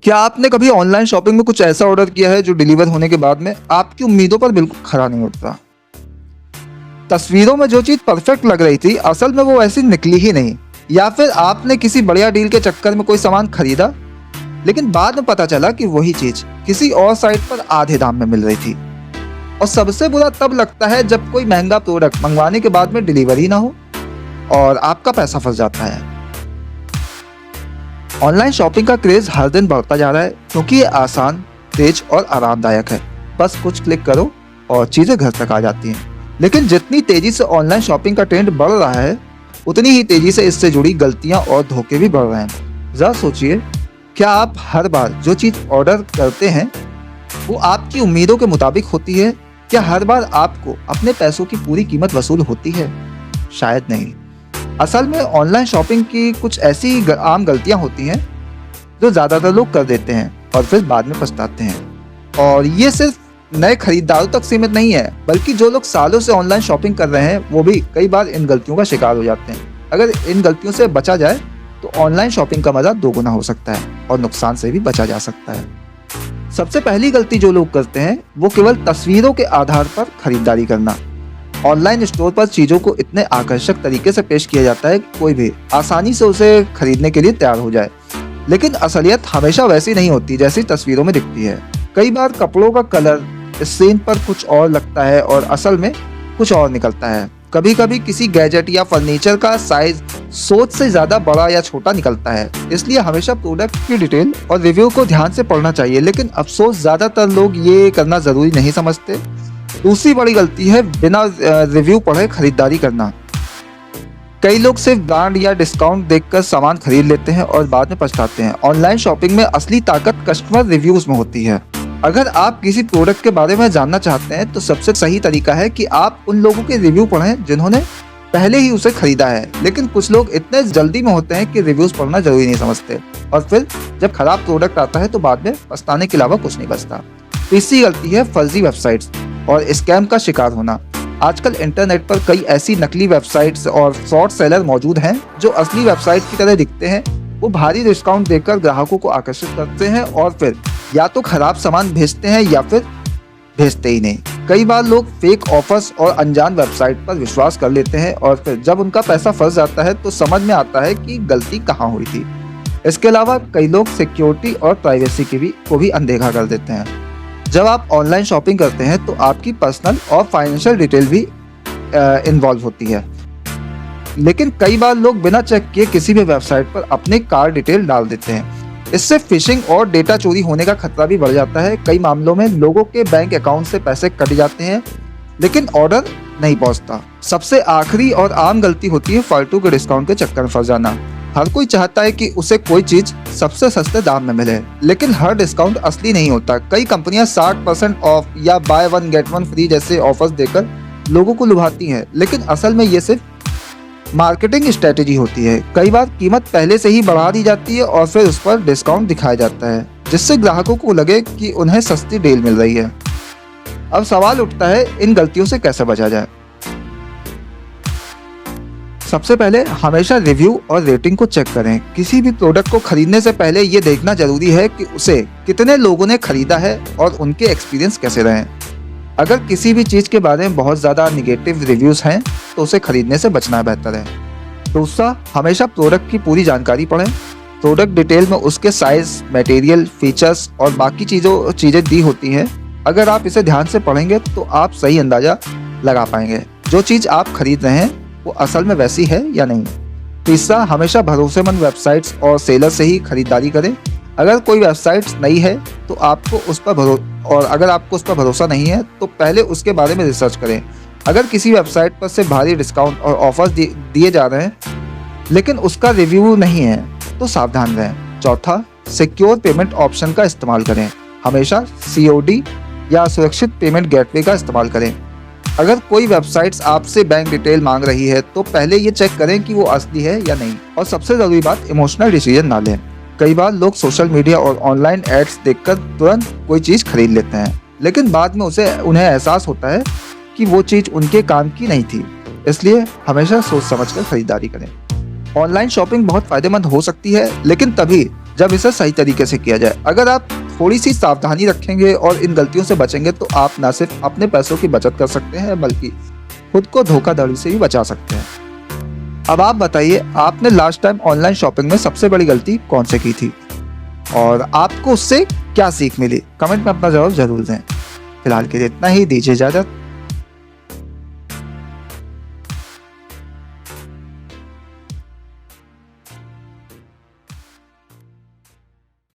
क्या आपने कभी ऑनलाइन शॉपिंग में कुछ ऐसा ऑर्डर किया है जो डिलीवर होने के बाद में आपकी उम्मीदों पर बिल्कुल खरा नहीं उतरा? तस्वीरों में जो चीज़ परफेक्ट लग रही थी, असल में वो ऐसी निकली ही नहीं। या फिर आपने किसी बढ़िया डील के चक्कर में कोई सामान खरीदा, लेकिन बाद में पता चला कि वही चीज़ किसी और साइट पर आधे दाम में मिल रही थी। और सबसे बुरा तब लगता है जब कोई महंगा प्रोडक्ट मंगवाने के बाद में डिलीवरी ना हो और आपका पैसा फंस जाता है। ऑनलाइन शॉपिंग का क्रेज हर दिन बढ़ता जा रहा है क्योंकि ये आसान, तेज और आरामदायक है। बस कुछ क्लिक करो और चीज़ें घर तक आ जाती हैं। लेकिन जितनी तेजी से ऑनलाइन शॉपिंग का ट्रेंड बढ़ रहा है, उतनी ही तेजी से इससे जुड़ी गलतियां और धोखे भी बढ़ रहे हैं। जरा सोचिए, क्या आप हर बार जो चीज़ ऑर्डर करते हैं वो आपकी उम्मीदों के मुताबिक होती है? क्या हर बार आपको अपने पैसों की पूरी कीमत वसूल होती है? शायद नहीं। असल में ऑनलाइन शॉपिंग की कुछ ऐसी आम गलतियां होती हैं जो ज़्यादातर लोग कर देते हैं और फिर बाद में पछताते हैं। और ये सिर्फ नए खरीदारों तक सीमित नहीं है, बल्कि जो लोग सालों से ऑनलाइन शॉपिंग कर रहे हैं वो भी कई बार इन गलतियों का शिकार हो जाते हैं। अगर इन गलतियों से बचा जाए तो ऑनलाइन शॉपिंग का मज़ा दोगुना हो सकता है और नुकसान से भी बचा जा सकता है। सबसे पहली गलती जो लोग करते हैं वो केवल तस्वीरों के आधार पर खरीदारी करना। ऑनलाइन स्टोर पर चीज़ों को इतने आकर्षक तरीके से पेश किया जाता है कि कोई भी आसानी से उसे खरीदने के लिए तैयार हो जाए, लेकिन असलियत हमेशा वैसी नहीं होती जैसी तस्वीरों में दिखती है। कई बार कपड़ों का कलर स्क्रीन पर कुछ और लगता है और असल में कुछ और निकलता है। कभी कभी किसी गैजेट या फर्नीचर का साइज सोच से ज़्यादा बड़ा या छोटा निकलता है। इसलिए हमेशा प्रोडक्ट की डिटेल और रिव्यू को ध्यान से पढ़ना चाहिए, लेकिन अफसोस ज़्यादातर लोग ये करना ज़रूरी नहीं समझते। दूसरी बड़ी गलती है बिना रिव्यू पढ़े खरीदारी करना। कई लोग सिर्फ ब्रांड या डिस्काउंट देखकर सामान खरीद लेते हैं और बाद में पछताते हैं। ऑनलाइन शॉपिंग में असली ताकत कस्टमर रिव्यूज में होती है। अगर आप किसी प्रोडक्ट के बारे में जानना चाहते हैं तो सबसे सही तरीका है कि आप उन लोगों के रिव्यू पढ़ें जिन्होंने पहले ही उसे खरीदा है। लेकिन कुछ लोग इतने जल्दी में होते हैं कि रिव्यूज पढ़ना जरूरी नहीं समझते और फिर जब खराब प्रोडक्ट आता है तो बाद में पछताने के अलावा कुछ नहीं बचता। तीसरी गलती है फर्जी वेबसाइट्स और स्कैम का शिकार होना। आजकल इंटरनेट पर कई ऐसी नकली वेबसाइट्स और फ्रॉड सेलर मौजूद हैं जो असली वेबसाइट की तरह दिखते हैं। वो भारी डिस्काउंट देकर ग्राहकों को आकर्षित करते हैं और फिर या तो खराब सामान भेजते हैं या फिर भेजते ही नहीं। कई बार लोग फेक ऑफर्स और अनजान वेबसाइट पर विश्वास कर लेते हैं और फिर जब उनका पैसा फंस जाता है तो समझ में आता है कि गलती कहाँ हुई थी। इसके अलावा कई लोग सिक्योरिटी और प्राइवेसी को भी अनदेखा कर देते हैं। जब आप ऑनलाइन शॉपिंग करते हैं तो आपकी पर्सनल और फाइनेंशियल डिटेल भी इन्वॉल्व होती है, लेकिन कई बार लोग बिना चेक किए किसी भी वेबसाइट पर अपने कार्ड डिटेल डाल देते हैं। इससे फिशिंग और डेटा चोरी होने का खतरा भी बढ़ जाता है। कई मामलों में लोगों के बैंक अकाउंट से पैसे कट जाते हैं लेकिन ऑर्डर नहीं पहुंचता। सबसे आखिरी और आम गलती होती है फालतू के डिस्काउंट के चक्कर में फंस जाना। हर कोई चाहता है कि उसे कोई चीज सबसे सस्ते दाम में मिले, लेकिन हर डिस्काउंट असली नहीं होता। कई कंपनियां 60% ऑफ या by one get one free जैसे ऑफर्स देकर लोगों को लुभाती हैं, लेकिन असल में ये सिर्फ मार्केटिंग स्ट्रेटेजी होती है। कई बार कीमत पहले से ही बढ़ा दी जाती है और फिर उस पर डिस्काउंट दिखाया जाता है जिससे ग्राहकों को लगे कि उन्हें सस्ती डील मिल रही है। अब सवाल उठता है, इन गलतियों से कैसे बचा जाए? सबसे पहले हमेशा रिव्यू और रेटिंग को चेक करें। किसी भी प्रोडक्ट को खरीदने से पहले ये देखना जरूरी है कि उसे कितने लोगों ने खरीदा है और उनके एक्सपीरियंस कैसे रहे। अगर किसी भी चीज़ के बारे में बहुत ज़्यादा निगेटिव रिव्यूज़ हैं तो उसे खरीदने से बचना बेहतर है। दूसरा, हमेशा प्रोडक्ट की पूरी जानकारी पढ़ें। प्रोडक्ट डिटेल में उसके साइज़, मटेरियल, फीचर्स और बाकी चीज़ें दी होती हैं। अगर आप इसे ध्यान से पढ़ेंगे तो आप सही अंदाज़ा लगा पाएंगे जो चीज़ आप खरीद रहे हैं वो असल में वैसी है या नहीं। तीसरा, हमेशा भरोसेमंद वेबसाइट्स और सेलर से ही खरीदारी करें। अगर कोई वेबसाइट नई है तो अगर आपको उस पर भरोसा नहीं है तो पहले उसके बारे में रिसर्च करें। अगर किसी वेबसाइट पर से भारी डिस्काउंट और ऑफर्स दिए जा रहे हैं लेकिन उसका रिव्यू नहीं है तो सावधान रहें। चौथा, सिक्योर पेमेंट ऑप्शन का इस्तेमाल करें। हमेशा COD या सुरक्षित पेमेंट गेटवे का इस्तेमाल करें। अगर कोई वेबसाइट्स आपसे बैंक डिटेल मांग रही है तो पहले ये चेक करें कि वो असली है या नहीं। और सबसे ज़रूरी बात, इमोशनल डिसीजन ना लें। कई बार लोग सोशल मीडिया और ऑनलाइन एड्स देखकर तुरंत कोई चीज़ खरीद लेते हैं, लेकिन बाद में उन्हें एहसास होता है कि वो चीज़ उनके काम की नहीं थी। इसलिए हमेशा सोच समझकर खरीदारी करें। ऑनलाइन शॉपिंग बहुत फ़ायदेमंद हो सकती है, लेकिन तभी जब इसे सही तरीके से किया जाए। अगर आप थोड़ी सी सावधानी रखेंगे और इन गलतियों से बचेंगे तो आप न सिर्फ अपने पैसों की बचत कर सकते हैं बल्कि खुद को धोखाधड़ी से भी बचा सकते हैं। अब आप बताइए, आपने लास्ट टाइम ऑनलाइन शॉपिंग में सबसे बड़ी गलती कौन से की थी और आपको उससे क्या सीख मिली? कमेंट में अपना जवाब जरूर दें। फिलहाल के लिए इतना ही, दीजिए इजाजत।